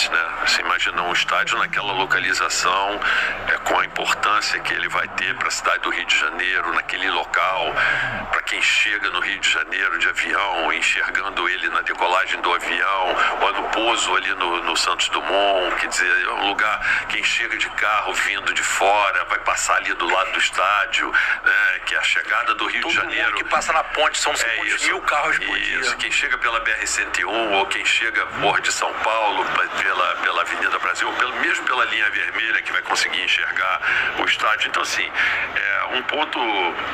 Emirates, né? Você imagina um estádio naquela localização, com a importância que ele vai ter para a cidade do Rio de Janeiro, naquele local, para quem chega no Rio de Janeiro de avião, enxergando ele na decolagem do avião, ou no pouso ali no Santos Dumont, quer dizer, é um lugar, quem chega de carro vindo de fora, vai passar ali do lado do estádio, né? Que é a chegada do Rio de Janeiro. Todo mundo que passa na ponte, são 100 mil carros por dia. Isso, quem chega pela BR-101 ou quem chega por de São Paulo pela Avenida Brasil, ou mesmo pela linha vermelha, que vai conseguir enxergar o estádio. Então, assim, é um ponto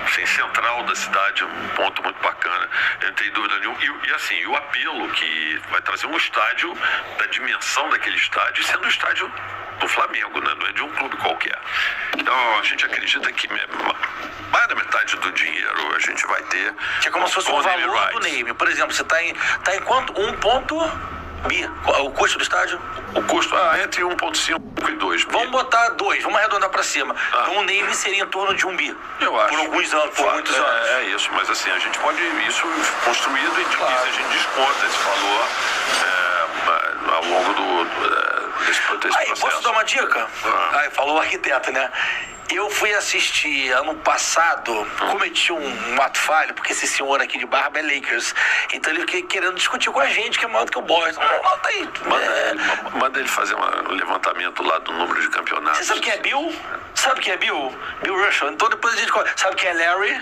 assim, central da cidade, um ponto muito bacana, eu não tenho dúvida nenhuma. E assim, o apelo que vai trazer um estádio da dimensão daquele estádio, sendo o estádio do Flamengo, né? Não é de um clube qualquer. Então, a gente acredita que mais da metade do dinheiro a gente vai ter. Que é como se fosse o valor do name. Por exemplo, você tá em quanto? 1,bi. O custo do estádio? O custo entre 1,5 e 2 bi. Vamos botar 2, vamos arredondar pra cima. Então o name seria em torno de 1 bi. Eu acho. Por alguns anos, por muitos anos. É isso, mas assim, a gente pode, isso construído e claro, a gente desconta esse valor ao longo desse processo. Posso dar uma dica? Falou o arquiteto, né? Eu fui assistir ano passado, cometi um ato falho, porque esse senhor aqui de Barba é Lakers. Então ele fiquei querendo discutir com a gente, que é maior do que o Boston. Tá aí. Manda ele fazer um levantamento lá do número de campeonatos. Você sabe quem é Bill? Sabe quem é Bill? Bill Russell. Então depois a gente... Sabe quem é Larry?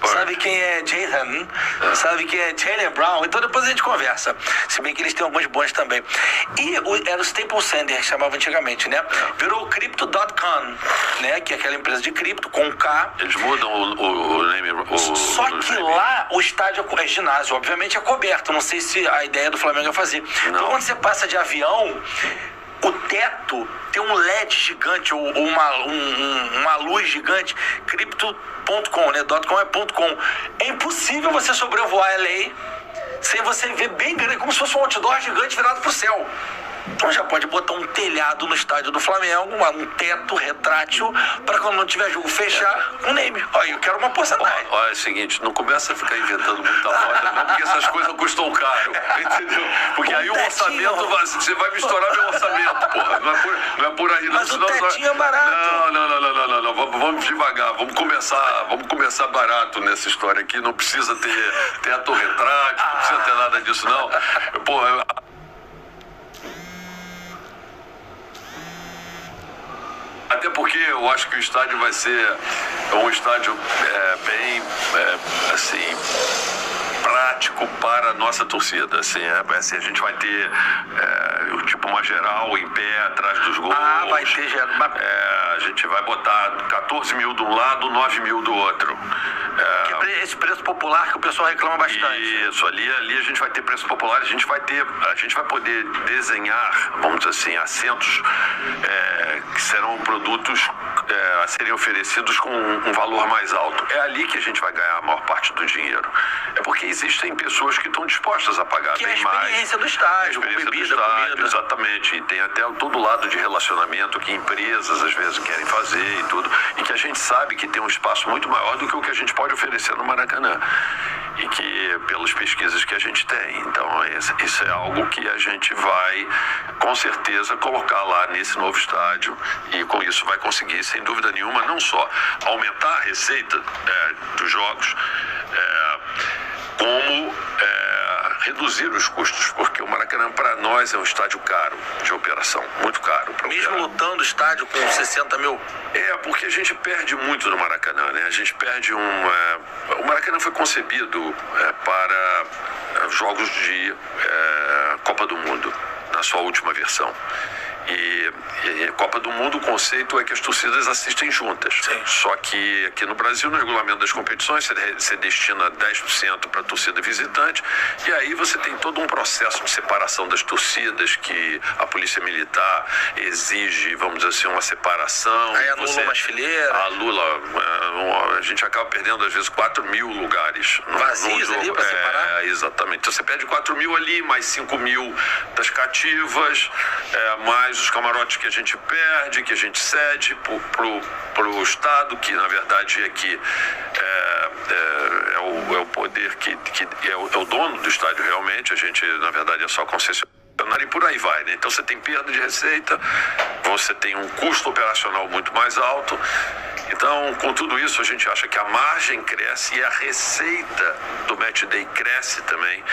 Sabe quem é Jayden? Sabe quem é Jaylen Brown? Então depois a gente conversa. Se bem que eles têm alguns bons também. E era o Staples Center, que chamava antigamente, né? Virou o Crypto.com, né? Que é aquela empresa de cripto, com K. Eles mudam o name. Só que lá o estádio é ginásio, obviamente é coberto. Não sei se a ideia do Flamengo é fazer. Não. Então quando você passa de avião, o teto tem um LED gigante ou uma luz gigante, crypto.com, né? .com é .com. É impossível você sobrevoar LA sem você ver bem grande, como se fosse um outdoor gigante virado pro céu. Então já pode botar um telhado no estádio do Flamengo, um teto retrátil, para quando não tiver jogo fechar, um name. Olha, eu quero uma porcentagem. Olha, é o seguinte, não começa a ficar inventando muita moda, não, porque essas coisas custam caro, entendeu? Porque aí o orçamento, você vai misturar meu orçamento, porra. Não é por aí, não. Mas o tetinho é barato. Não. Vamos devagar, vamos começar barato nessa história aqui. Não precisa ter teto retrátil, não precisa ter nada disso, não. Porra, até porque eu acho que o estádio vai ser um estádio bem, assim, prático para a nossa torcida. Assim, a gente vai ter tipo uma geral em pé atrás dos gols. Vai ter geral. A gente vai botar 14 mil de um lado, 9 mil do outro. Esse preço popular que o pessoal reclama bastante. Isso, ali a gente vai ter preço popular, a gente vai poder desenhar, vamos dizer assim, assentos que serão produtos a serem oferecidos com um valor mais alto. É ali que a gente vai ganhar a maior parte do dinheiro. É porque existem pessoas que estão dispostas a pagar bem mais. Que é a experiência do estádio, com bebida, comida. Exatamente. E tem até todo lado de relacionamento que empresas às vezes querem fazer e tudo. E que a gente sabe que tem um espaço muito maior do que o que a gente pode oferecer no Maracanã. E que, pelas pesquisas que a gente tem. Então, isso é algo que a gente vai, com certeza, colocar lá nesse novo estádio. E com isso vai conseguir, sem dúvida nenhuma, não só aumentar a receita dos jogos, como reduzir os custos, porque o Maracanã para nós é um estádio caro de operação, muito caro. Mesmo lutando o estádio com 60 mil? Porque a gente perde muito no Maracanã, né? A gente perde o Maracanã foi concebido para jogos de Copa do Mundo, na sua última versão. E Copa do Mundo, o conceito é que as torcidas assistem juntas. Sim. Só que aqui no Brasil, no regulamento das competições, você destina 10% para a torcida visitante, e aí você tem todo um processo de separação das torcidas que a Polícia Militar exige, vamos dizer assim, uma separação. Aí anula umas fileiras. A gente acaba perdendo, às vezes, 4 mil lugares. Vazios ali para separar? Exatamente. Então você perde 4 mil ali, mais 5 mil das cativas, mais os camarotes que a gente perde, que a gente cede pro Estado, que na verdade é o poder que é o dono do estádio realmente. A gente, na verdade, é só concessionário. e por aí vai, né? Então você tem perda de receita, você tem um custo operacional muito mais alto. Então, com tudo isso, a gente acha que a margem cresce e a receita do Match Day cresce também.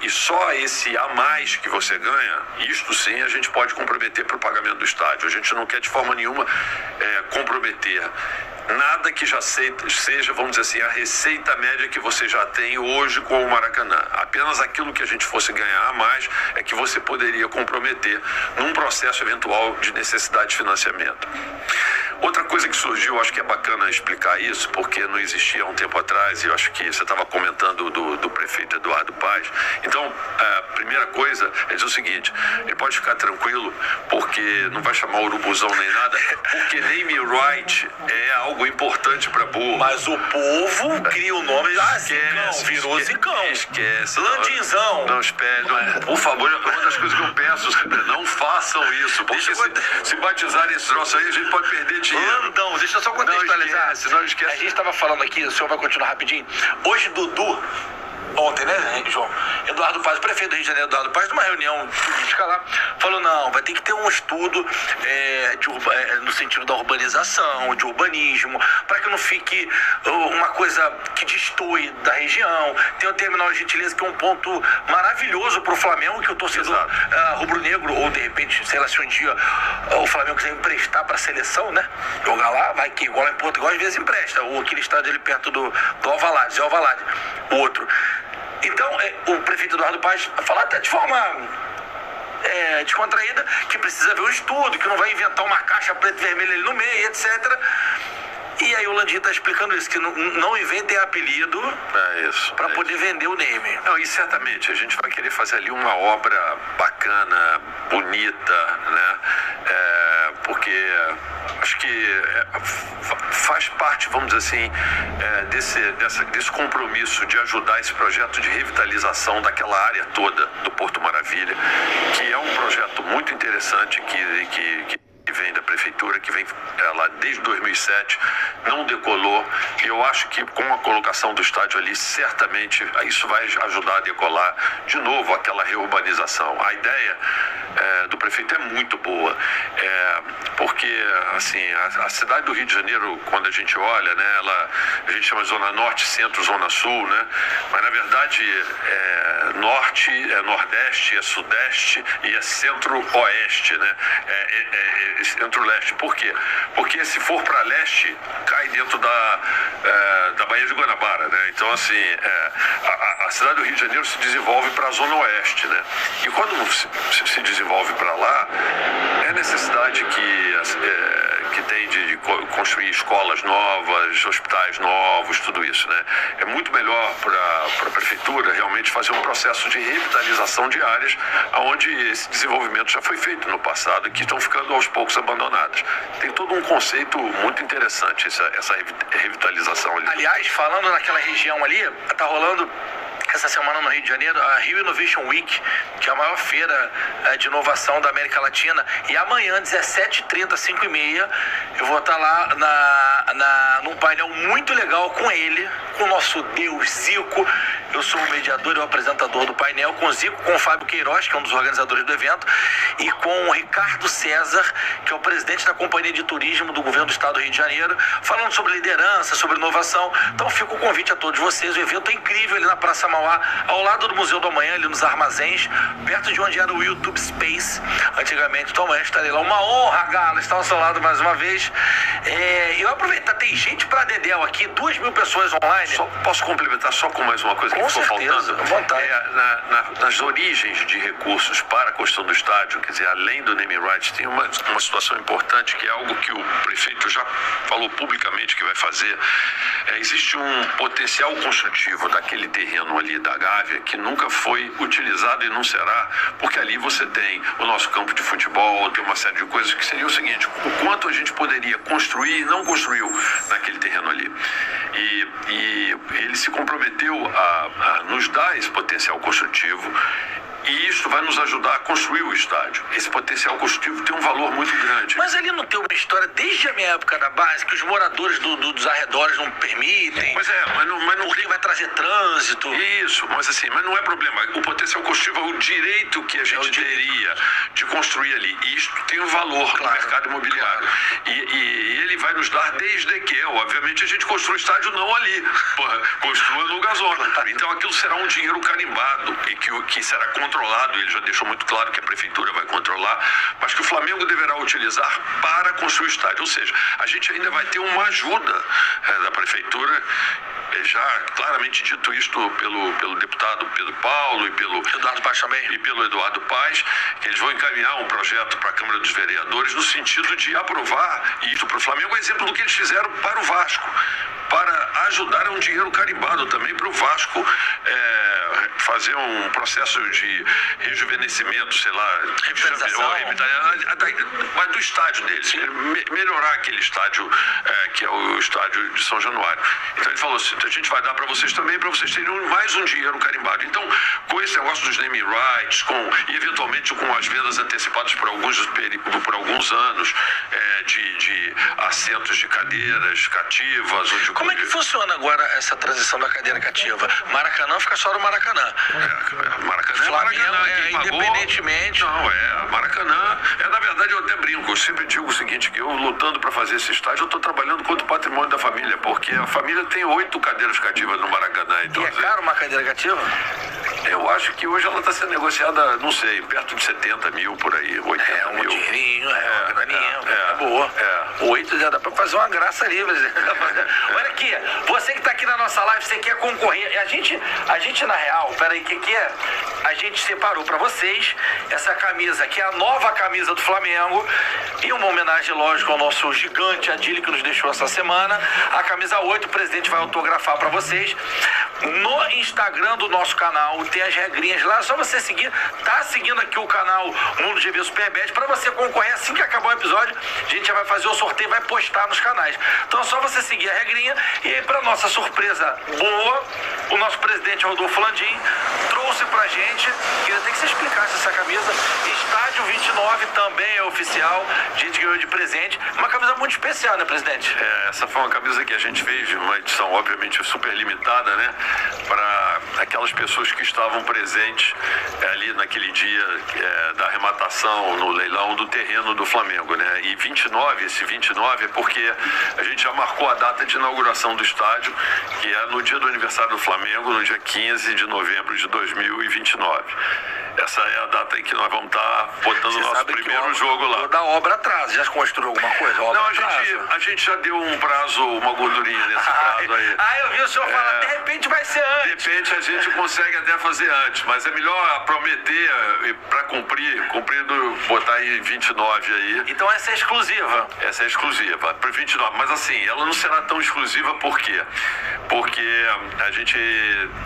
E só esse a mais que você ganha, isto sim a gente pode comprometer para o pagamento do estádio. A gente não quer de forma nenhuma comprometer nada que já seja, vamos dizer assim, a receita média que você já tem hoje com o Maracanã. Apenas aquilo que a gente fosse ganhar a mais é que você poderia comprometer num processo eventual de necessidade de financiamento. Outra coisa que surgiu, acho que é bacana explicar isso, porque não existia há um tempo atrás, e eu acho que você estava comentando do prefeito Eduardo Paes. Então, a primeira coisa é dizer o seguinte: ele pode ficar tranquilo, porque não vai chamar urubuzão nem nada, porque name right é algo importante para burro. Mas o povo cria o nome, Zicão, virou Zicão. Esquece. Landinzão. Não, espere. Por favor, uma das coisas que eu peço sempre, não façam isso, porque se batizarem esse troço aí, a gente pode perder dinheiro. Landão, deixa eu só contextualizar. Não esquece. A gente estava falando aqui, o senhor vai continuar rapidinho. Hoje, Dudu, ontem, né, João? Eduardo Paes, prefeito do Rio de Janeiro, Eduardo Paes, numa reunião política lá, falou: não, vai ter que ter um estudo no sentido da urbanização, de urbanismo, para que não fique uma coisa que destoe da região. Tem o terminal de gentileza, que é um ponto maravilhoso para o Flamengo, que o torcedor rubro-negro, ou de repente, sei lá, se um dia o Flamengo quiser emprestar para a seleção, né? Jogar lá, vai que igual lá em Portugal, às vezes empresta. Ou aquele estádio ali perto do Alvalade, o outro. Então, o prefeito Eduardo Paes fala até de forma descontraída que precisa ver um estudo, que não vai inventar uma caixa preta e vermelha ali no meio, etc. E aí o Landim está explicando isso, que não inventem apelido para poder vender o name. Não, e certamente a gente vai querer fazer ali uma obra bacana, bonita, né? Porque acho que faz parte, vamos dizer assim, desse compromisso de ajudar esse projeto de revitalização daquela área toda do Porto Maravilha, que é um projeto muito interessante que vem da prefeitura, que vem lá desde 2007, não decolou. E eu acho que com a colocação do estádio ali, certamente isso vai ajudar a decolar de novo aquela reurbanização. A ideia do prefeito é muito boa, porque assim, a cidade do Rio de Janeiro, quando a gente olha, né, a gente chama de Zona Norte, Centro, Zona Sul, né, mas na verdade Norte, Nordeste, Sudeste e Centro-Oeste, né, Centro-Leste. Por quê? Porque se for para leste, cai dentro da Baía de Guanabara, né? Então, assim, a cidade do Rio de Janeiro se desenvolve para a Zona Oeste, né? E quando se desenvolve para lá, é necessidade que tem de construir escolas novas, hospitais novos, tudo isso, né? É muito melhor para a prefeitura realmente fazer um processo de revitalização de áreas onde esse desenvolvimento já foi feito no passado, que estão ficando aos poucos abandonadas. Tem todo um conceito muito interessante essa revitalização ali. Aliás, falando naquela região ali, tá rolando essa semana no Rio de Janeiro a Rio Innovation Week, que é a maior feira de inovação da América Latina, e amanhã, 17h30, 5h30, eu vou estar lá num painel muito legal com ele, com o nosso Deus Zico. Eu sou o mediador e o apresentador do painel, com o Zico, com o Fábio Queiroz, que é um dos organizadores do evento, e com o Ricardo César, que é o presidente da Companhia de Turismo do Governo do Estado do Rio de Janeiro, falando sobre liderança, sobre inovação. Então fica o convite a todos vocês. O evento é incrível ali na Praça Mauá, ao lado do Museu do Amanhã, ali nos Armazéns, perto de onde era o YouTube Space antigamente. Então amanhã estarei lá. Uma honra, Galo, estar ao seu lado mais uma vez. Eu aproveitar, tem gente pra dedéu aqui, 2.000 pessoas online. Posso complementar só com mais uma coisa que ficou faltando? À vontade. Nas origens de recursos para a construção do estádio, quer dizer, além do naming rights, tem uma situação importante, que é algo que o prefeito já falou publicamente que vai fazer. Existe um potencial construtivo daquele terreno ali da Gávea que nunca foi utilizado e não será, porque ali você tem o nosso campo de futebol, tem uma série de coisas que seria o seguinte: o quanto a gente poderia construir e não construiu naquele terreno ali. E ele se comprometeu a nos dar esse potencial construtivo, e isto isso vai nos ajudar a construir o estádio. Esse potencial construtivo tem um valor muito grande. Mas ali não tem uma história, desde a minha época da base, que os moradores dos arredores não permitem. Pois é, mas não porque vai trazer trânsito. Isso, mas assim, mas não é problema. O potencial construtivo é o direito que a gente teria de construir ali. E isso tem um valor no mercado imobiliário. E ele vai nos dar desde que, obviamente, a gente construa o estádio não ali. Construa no gasômetro. Então aquilo será um dinheiro carimbado e que será controlado. Ele já deixou muito claro que a prefeitura vai controlar, mas que o Flamengo deverá utilizar para construir o estádio. Ou seja, a gente ainda vai ter uma ajuda da prefeitura, já claramente dito isto pelo deputado Pedro Paulo e pelo Eduardo Paes também. E pelo Eduardo Paes, que eles vão encaminhar um projeto para a Câmara dos Vereadores no sentido de aprovar isto para o Flamengo, é exemplo do que eles fizeram para o Vasco, para ajudar a um dinheiro carimbado também para o Vasco fazer um processo de rejuvenescimento, sei lá, mas do estádio deles, melhorar aquele estádio que é o estádio de São Januário. Então ele falou assim, a gente vai dar para vocês também, para vocês terem mais um dinheiro carimbado. Então, com esse negócio dos naming rights, e eventualmente com as vendas antecipadas por alguns anos de assentos de cadeiras cativas. Como é que funciona agora essa transição da cadeira cativa? Maracanã fica só no Maracanã. Maracanã é Maracanã. Independentemente. Não, Maracanã. Na verdade, eu até brinco. Eu sempre digo o seguinte, que eu lutando para fazer esse estádio, eu estou trabalhando contra o patrimônio da família, porque a família tem 8 cadeiras cativas no Maracanã. Então, e é caro uma cadeira cativa? Eu acho que hoje ela está sendo negociada, não sei, perto de 70 mil por aí, 80 mil. Dinheirinho, uma graninha, boa. 8 já dá para fazer uma graça ali. Olha aqui, você que está aqui na nossa live, você quer concorrer. A gente na real, peraí, que é? A gente separou para vocês essa camisa, que é a nova camisa do Flamengo, e uma homenagem, lógico, ao nosso gigante Adílio, que nos deixou essa semana. A camisa 8, o presidente vai autografar para vocês. No Instagram do nosso canal tem as regrinhas lá, é só você seguir. Tá seguindo aqui o canal Mundo GV Superbet para você concorrer. Assim que acabar o episódio, a gente já vai fazer o sorteio e vai postar nos canais. Então é só você seguir a regrinha. E aí, para nossa surpresa boa, o nosso presidente Rodolfo Landim trouxe pra gente, queria até que você explicasse essa camisa. Estádio 29 também é oficial, a gente ganhou de presente. Uma camisa muito especial, né, presidente? Essa foi uma camisa que a gente fez, uma edição obviamente super limitada, né, para aquelas pessoas que estavam presentes ali naquele dia da arrematação no leilão do terreno do Flamengo, né? E esse 29 é porque a gente já marcou a data de inauguração do estádio, que é no dia do aniversário do Flamengo, no dia 15 de novembro de 2029. Essa é a data em que nós vamos estar botando o nosso primeiro jogo lá. Da obra atrasa, já construiu alguma coisa? Não, a gente já deu um prazo, uma gordurinha nesse prazo aí. Eu vi o senhor falar, de repente vai ser antes. De repente a gente consegue até fazer antes, mas é melhor prometer para cumprindo, botar em 29 aí. Então essa é exclusiva? Essa é exclusiva, para 29. Mas assim, ela não será tão exclusiva por quê? Porque a gente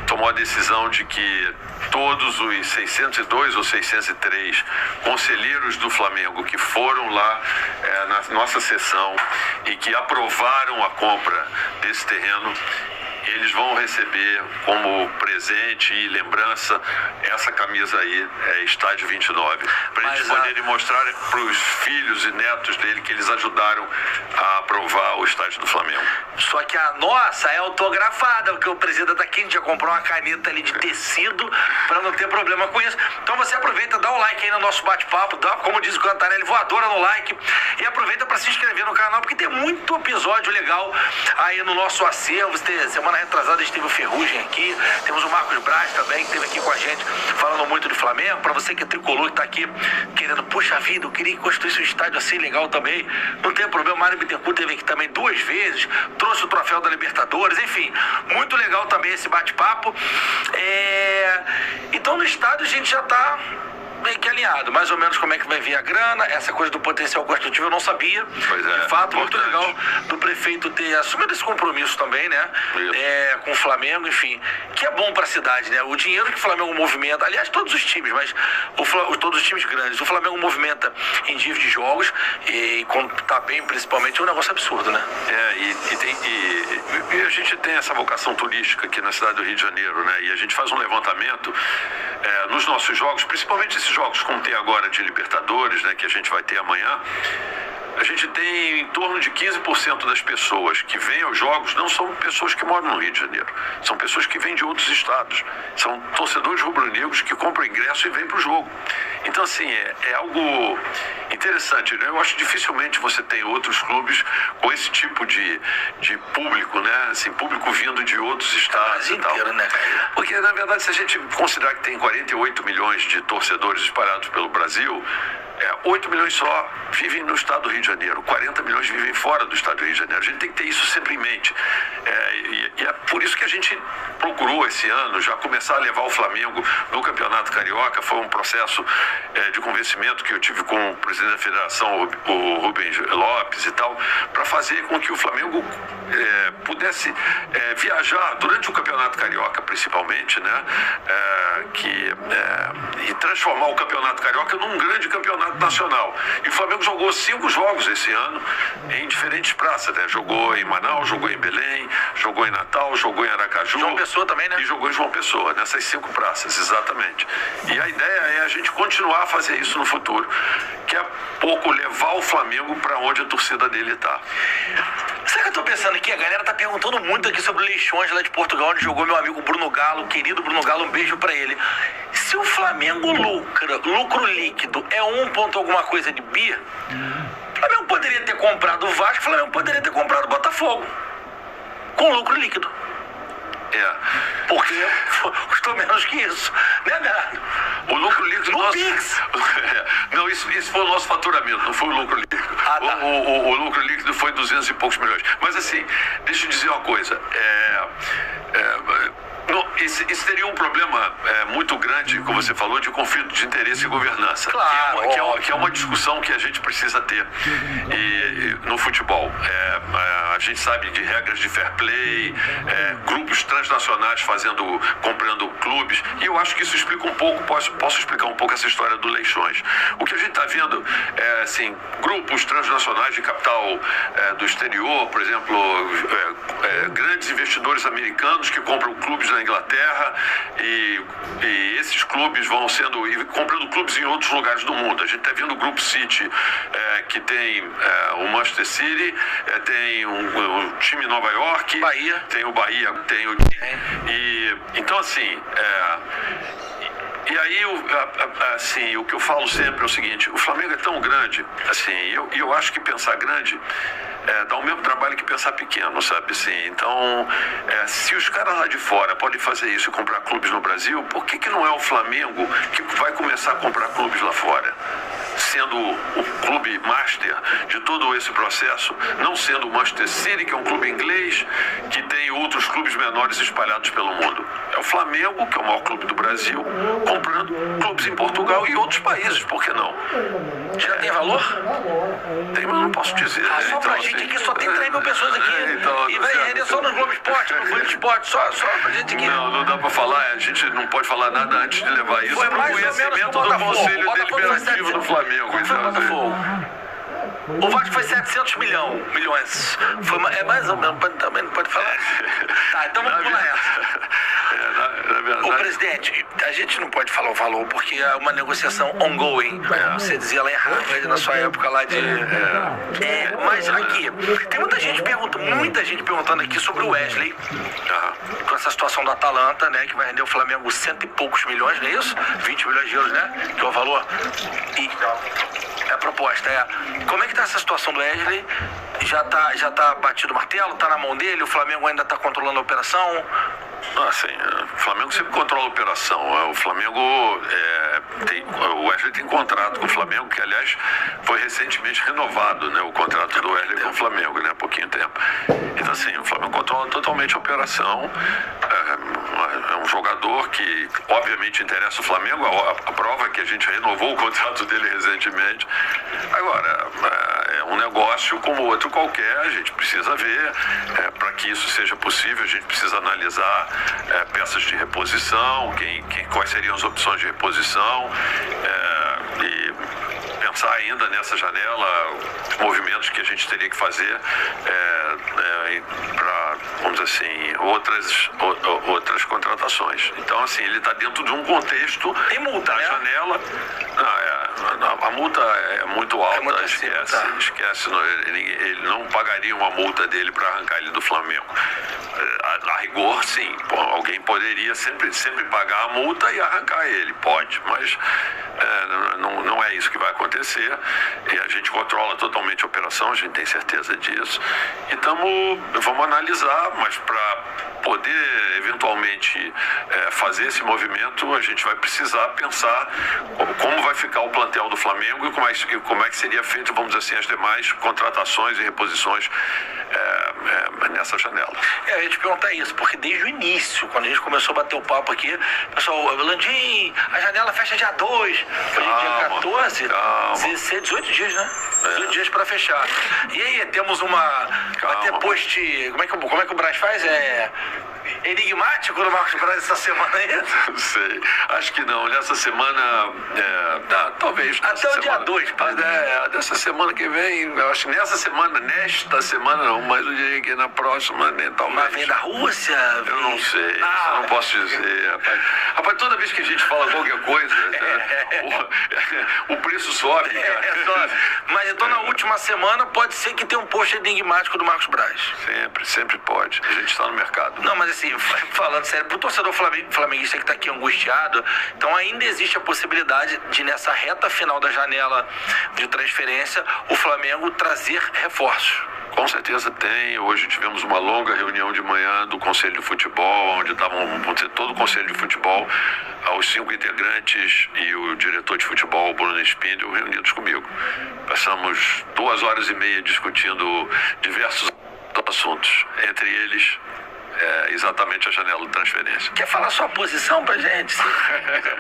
tomou a decisão de que todos os 602 ou 603 conselheiros do Flamengo que foram lá na nossa sessão e que aprovaram a compra desse terreno, eles vão receber como presente e lembrança essa camisa aí, Estádio 29, para eles poderem mostrar para os filhos e netos dele que eles ajudaram a aprovar o estádio do Flamengo. Só que a nossa é autografada, porque o presidente daqui a gente já comprou uma caneta ali de tecido para não ter problema com isso. Então você aproveita, dá um like aí no nosso bate-papo, dá, como diz o Cantarelli, voadora no like, e aproveita para se inscrever no canal, porque tem muito episódio legal aí no nosso acervo. Semana retrasada a gente teve o Ferrugem aqui, temos o Marcos Braz também, que esteve aqui com a gente falando muito de Flamengo. Para você que é tricolor, que tá aqui querendo, puxa vida, eu queria que construísse um estádio assim legal também, não tem problema. O Mário Bittencourt teve aqui também 2 vezes, trouxe o troféu da Libertadores, enfim, muito legal também esse bate-papo. Então no estádio a gente já tá meio que alinhado, mais ou menos como é que vai vir a grana, essa coisa do potencial construtivo eu não sabia. Pois é, de fato, importante. muito legal do prefeito ter assumido esse compromisso também, né? Com o Flamengo, enfim, que é bom pra cidade, né? O dinheiro que o Flamengo movimenta, aliás, todos os times, mas todos os times grandes, o Flamengo movimenta em dias de jogos e quando tá bem, principalmente, é um negócio absurdo, né? E a gente tem essa vocação turística aqui na cidade do Rio de Janeiro, né? E a gente faz um levantamento nos nossos jogos, principalmente esses jogos como tem agora de Libertadores, né? Que a gente vai ter amanhã. A gente tem em torno de 15% das pessoas que vêm aos jogos não são pessoas que moram no Rio de Janeiro. São pessoas que vêm de outros estados. São torcedores rubro-negros que compram ingresso e vêm para o jogo. Então, assim, é algo interessante, né? Eu acho que dificilmente você tem outros clubes com esse tipo de público, né? Assim, público vindo de outros estados e tal. Inteiro, né? Porque, na verdade, se a gente considerar que tem 48 milhões de torcedores espalhados pelo Brasil, 8 milhões só vivem no estado do Rio de Janeiro, 40 milhões vivem fora do estado do Rio de Janeiro. A gente tem que ter isso sempre em mente. E é por isso que a gente procurou esse ano já começar a levar o Flamengo no Campeonato Carioca. Foi um processo de convencimento que eu tive com o presidente da federação, o Rubens Lopes e tal, para fazer com que o Flamengo pudesse viajar durante o Campeonato Carioca, principalmente, né? E transformar o Campeonato Carioca num grande campeonato nacional. E o Flamengo jogou 5 jogos esse ano em diferentes praças, né? Jogou em Manaus, jogou em Belém, jogou em Natal, jogou em Aracaju. João Pessoa também, né? E jogou em João Pessoa, nessas 5 praças, exatamente. E a ideia é a gente continuar a fazer isso no futuro, que é pouco levar o Flamengo para onde a torcida dele está. Sabe o que eu tô pensando aqui? A galera tá perguntando muito aqui sobre o Leixões lá de Portugal, onde jogou meu amigo Bruno Galo, querido Bruno Galo, um beijo pra ele. Se o Flamengo lucro líquido é 1 ponto alguma coisa de bi, o Flamengo poderia ter comprado o Vasco, o Flamengo poderia ter comprado o Botafogo. Com lucro líquido. Porque custou menos que isso, né, Bernardo? O lucro líquido... No Pix! Não, isso foi o nosso faturamento, não foi o lucro líquido. Ah, tá. O lucro líquido foi 200 e poucos milhões. Mas assim, deixa eu dizer uma coisa. Isso teria um problema muito grande, como você falou, de conflito de interesse e governança. Claro, que é uma discussão que a gente precisa ter no futebol. A gente sabe de regras de fair play, grupos transnacionais comprando clubes, e eu acho que isso explica um pouco, posso explicar um pouco essa história do Leixões. O que a gente está vendo é, assim, grupos transnacionais de capital do exterior, por exemplo, grandes investidores americanos que compram clubes na Inglaterra e esses clubes vão comprando clubes em outros lugares do mundo. A gente está vendo o Grupo City, que tem o Manchester City, tem um time em Nova York, Bahia. Tem o Bahia, tem o... Então, assim... E aí, assim, o que eu falo sempre é o seguinte: o Flamengo é tão grande, assim, eu acho que pensar grande dá o mesmo trabalho que pensar pequeno, sabe? Assim, então, se os caras lá de fora podem fazer isso e comprar clubes no Brasil, por que não é o Flamengo que vai começar a comprar clubes lá fora? Sendo o clube master de todo esse processo, não sendo o Manchester City, que é um clube inglês, que tem outros clubes menores espalhados pelo mundo. É o Flamengo, que é o maior clube do Brasil, comprando clubes em Portugal e outros países, por que não? Já tem valor? Tem, mas não posso dizer. Só Então, pra gente aqui, só tem 3 mil pessoas aqui. E vai render só no Globo Esporte, no Folha de Esporte, só pra gente aqui. Não dá pra falar, a gente não pode falar nada antes de levar isso pro conhecimento do Conselho Deliberativo do Flamengo. O Vasco foi 700 milhões. É mais ou menos, também não pode falar. Tá, então vamos pular essa. Ô, presidente, a gente não pode falar o valor porque é uma negociação ongoing. Você dizia lá em Harvard, na sua época lá de... mas aqui, tem muita gente perguntando aqui sobre o Wesley, com essa situação da Atalanta, né, que vai render o Flamengo 100 e poucos milhões, não é isso? 20 milhões de euros, né? Que é o valor. E a proposta como é que tá essa situação do Wesley? Já tá batido o martelo? Tá na mão dele? O Flamengo ainda tá controlando a operação? Assim, o Flamengo sempre controla a operação. O Flamengo o Wesley tem contrato com o Flamengo, que aliás foi recentemente renovado, né, o contrato do Wesley com o Flamengo, né, há pouquinho tempo. Então assim, o Flamengo controla totalmente a operação. É um jogador que obviamente interessa o Flamengo, a prova é que a gente renovou o contrato dele recentemente. Agora, é um negócio como outro qualquer, a gente precisa ver, para que isso seja possível, a gente precisa analisar peças de reposição, quais seriam as opções de reposição, e pensar ainda nessa janela, os movimentos que a gente teria que fazer para, vamos dizer assim, outras contratações. Então, assim, ele está dentro de um contexto. Tem multa, da janela. A multa é muito alta, esquece. Ele não pagaria uma multa dele para arrancar ele do Flamengo. A rigor, sim. Alguém poderia sempre pagar a multa e arrancar ele. Pode, mas não é isso que vai acontecer. E a gente controla totalmente a operação, a gente tem certeza disso. E vamos analisar, mas para poder eventualmente fazer esse movimento, a gente vai precisar pensar como vai ficar o plantel do Flamengo e como é que seria feito, vamos dizer assim, as demais contratações e reposições nessa janela. Eu ia te perguntar isso, porque desde o início, quando a gente começou a bater o papo aqui, o pessoal, Landim, a janela fecha dia 2, dia 14, 16, 18 dias, né? 18 dias para fechar. E aí, temos vai ter post, como é que o Braz faz? Enigmático no Marcos Braz essa semana aí? Não sei, acho que não. Nessa semana, talvez. Até o dia 2, dessa semana que vem, eu acho que nesta semana não, mas eu diria que na próxima, né, talvez. Mas vem da Rússia? Eu não sei, eu não posso dizer, rapaz. Rapaz, toda vez que a gente fala qualquer coisa, o preço sobe, cara. Mas então na última semana pode ser que tenha um post enigmático do Marcos Braz. Sempre pode. A gente está no mercado. Não, mas assim, falando sério, pro torcedor flamenguista que tá aqui angustiado, então ainda existe a possibilidade de nessa reta final da janela de transferência, o Flamengo trazer reforços. Com certeza tem. Hoje tivemos uma longa reunião de manhã do Conselho de Futebol, onde estavam todo o Conselho de Futebol, os 5 integrantes e o diretor de futebol, Bruno Spindel, reunidos comigo. Passamos 2h30 discutindo diversos assuntos, entre eles exatamente a janela de transferência. Quer falar sua posição pra gente?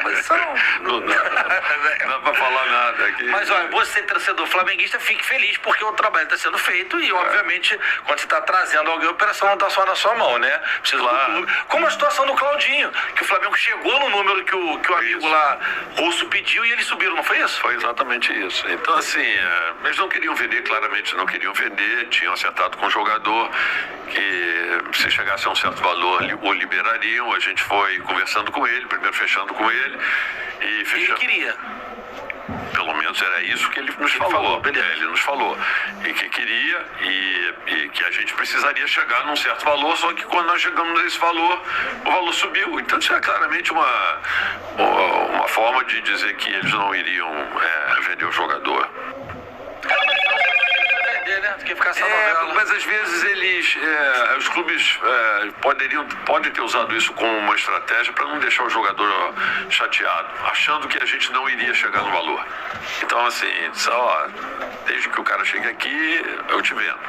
Posição? Não dá pra falar nada aqui. Mas olha, você, torcedor flamenguista, fique feliz porque o trabalho está sendo feito e, obviamente, quando você está trazendo alguém, a operação não está só na sua mão, né? Precisa do clube. Como a situação do Claudinho, que o Flamengo chegou no número que o amigo lá russo pediu e eles subiram, não foi isso? Foi exatamente isso. Então, assim, eles não queriam vender, claramente não queriam vender, tinham acertado com o jogador que se chegasse a um certo valor o liberariam. A gente foi conversando com ele, primeiro fechando com ele e fechando. Ele queria. Pelo menos era isso que ele nos falou. Ele nos falou. E que queria e que a gente precisaria chegar num certo valor, só que quando nós chegamos nesse valor, o valor subiu. Então isso é claramente uma forma de dizer que eles não iriam vender o jogador. Né? Que ficar essa novela. Mas às vezes os clubes podem ter usado isso como uma estratégia para não deixar o jogador chateado, achando que a gente não iria chegar no valor. Então, assim, desde que o cara chegue aqui, eu te vendo.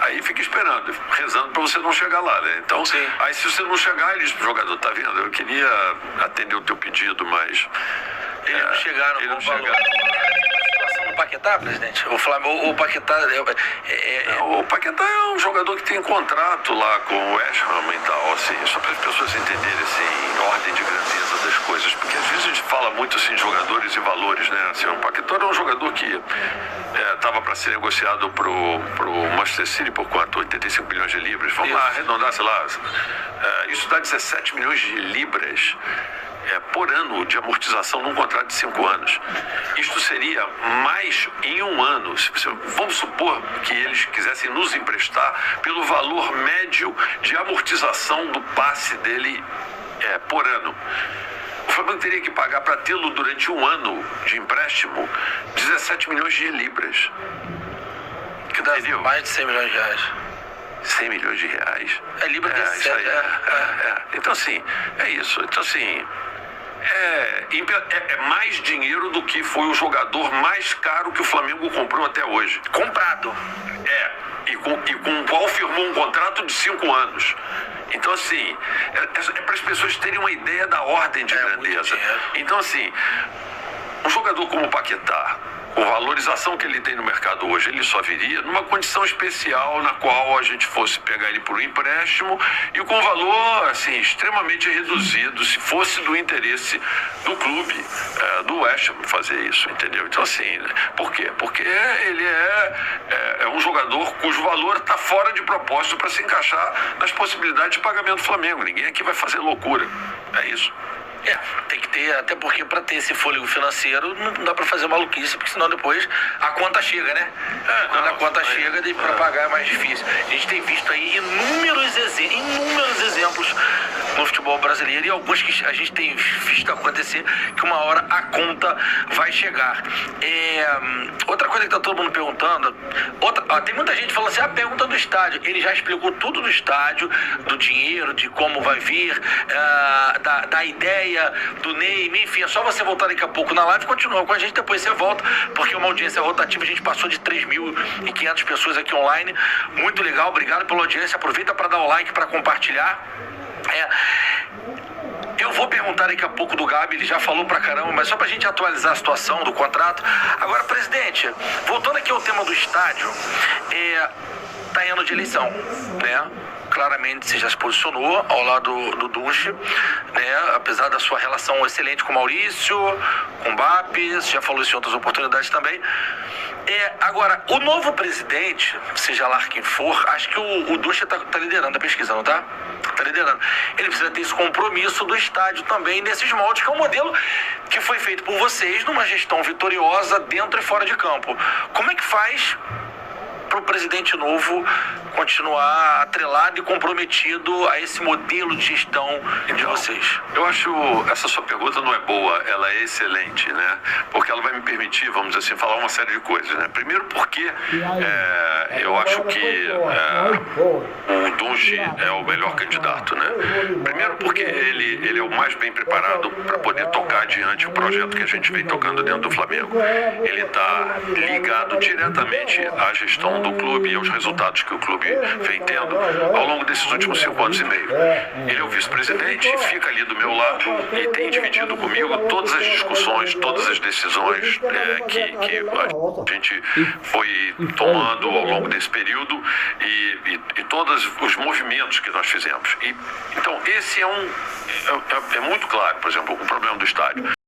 Aí fica esperando, rezando para você não chegar lá, né? Então, aí se você não chegar, ele diz pro jogador, tá vendo? Eu queria atender o teu pedido, mas eles não chegaram. Do Paquetá, presidente? O Paquetá o Paquetá é um jogador que tem contrato lá com o West Ham e tal, assim, só para as pessoas entenderem, assim, a ordem de grandeza das coisas, porque às vezes a gente fala muito, assim, de jogadores e valores, né? Assim, o Paquetá era um jogador que estava para ser negociado pro Manchester City por quanto? 85 milhões de libras. Vamos lá, arredondar, sei lá, isso dá 17 milhões de libras por ano de amortização num contrato de 5 anos. Isto seria mais em um ano. Vamos supor que eles quisessem nos emprestar pelo valor médio de amortização do passe dele por ano. O Flamengo teria que pagar para tê-lo durante um ano de empréstimo 17 milhões de libras. Que dá mais de 100 milhões de reais. 100 milhões de reais? Libra de 7. Então, assim, é isso. Então, assim, é mais dinheiro do que foi o jogador mais caro que o Flamengo comprou até hoje. Comprado. e com o qual firmou um contrato de 5 anos. Então, assim, é para as pessoas terem uma ideia da ordem de grandeza. Então, assim, um jogador como o Paquetá, com a valorização que ele tem no mercado hoje, ele só viria numa condição especial na qual a gente fosse pegar ele por um empréstimo e com valor, assim, extremamente reduzido, se fosse do interesse do clube, do West Ham fazer isso, entendeu? Então, assim, por quê? Porque ele é um jogador cujo valor está fora de propósito para se encaixar nas possibilidades de pagamento do Flamengo. Ninguém aqui vai fazer loucura. É isso. Tem que ter, até porque para ter esse fôlego financeiro não dá para fazer maluquice, porque senão depois a conta chega, né? Quando a conta chega, para pagar é mais difícil. A gente tem visto aí inúmeros exemplos no futebol brasileiro e alguns que a gente tem visto acontecer que uma hora a conta vai chegar. Outra coisa que tá todo mundo perguntando, tem muita gente falando assim, a pergunta do estádio, ele já explicou tudo do estádio, do dinheiro, de como vai vir, da ideia, do name, enfim, é só você voltar daqui a pouco na live e continuar com a gente, depois você volta, porque é uma audiência rotativa, a gente passou de 3.500 pessoas aqui online, muito legal, obrigado pela audiência, aproveita para dar o like, para compartilhar. Eu vou perguntar daqui a pouco do Gabi, ele já falou pra caramba, mas só pra gente atualizar a situação do contrato. Agora, presidente, voltando aqui ao tema do estádio, tá em ano de eleição, né? Claramente você já se posicionou ao lado do Dunche, né? Apesar da sua relação excelente com o Maurício, com o BAP, você já falou isso em outras oportunidades também. Agora, o novo presidente, seja lá quem for, acho que o Dunche tá liderando a pesquisa, não tá? Tá liderando. Ele precisa ter esse compromisso do estádio também, nesses moldes, que é um modelo que foi feito por vocês numa gestão vitoriosa dentro e fora de campo. Como é que faz para o presidente novo continuar atrelado e comprometido a esse modelo de gestão de vocês? Eu acho, essa sua pergunta não é boa, ela é excelente, né? Porque ela vai me permitir, vamos dizer assim, falar uma série de coisas, né? Primeiro porque eu acho que o Dunche é o melhor candidato, né? Primeiro porque ele é o mais bem preparado para poder tocar adiante o projeto que a gente vem tocando dentro do Flamengo. Ele está ligado diretamente à gestão do clube e aos resultados que o clube vem tendo ao longo desses últimos 5 anos e meio. Ele é o vice-presidente, fica ali do meu lado e tem dividido comigo todas as discussões, todas as decisões que a gente foi tomando ao longo desse período e todos os movimentos que nós fizemos. Então, esse é muito claro, por exemplo, o problema do estádio.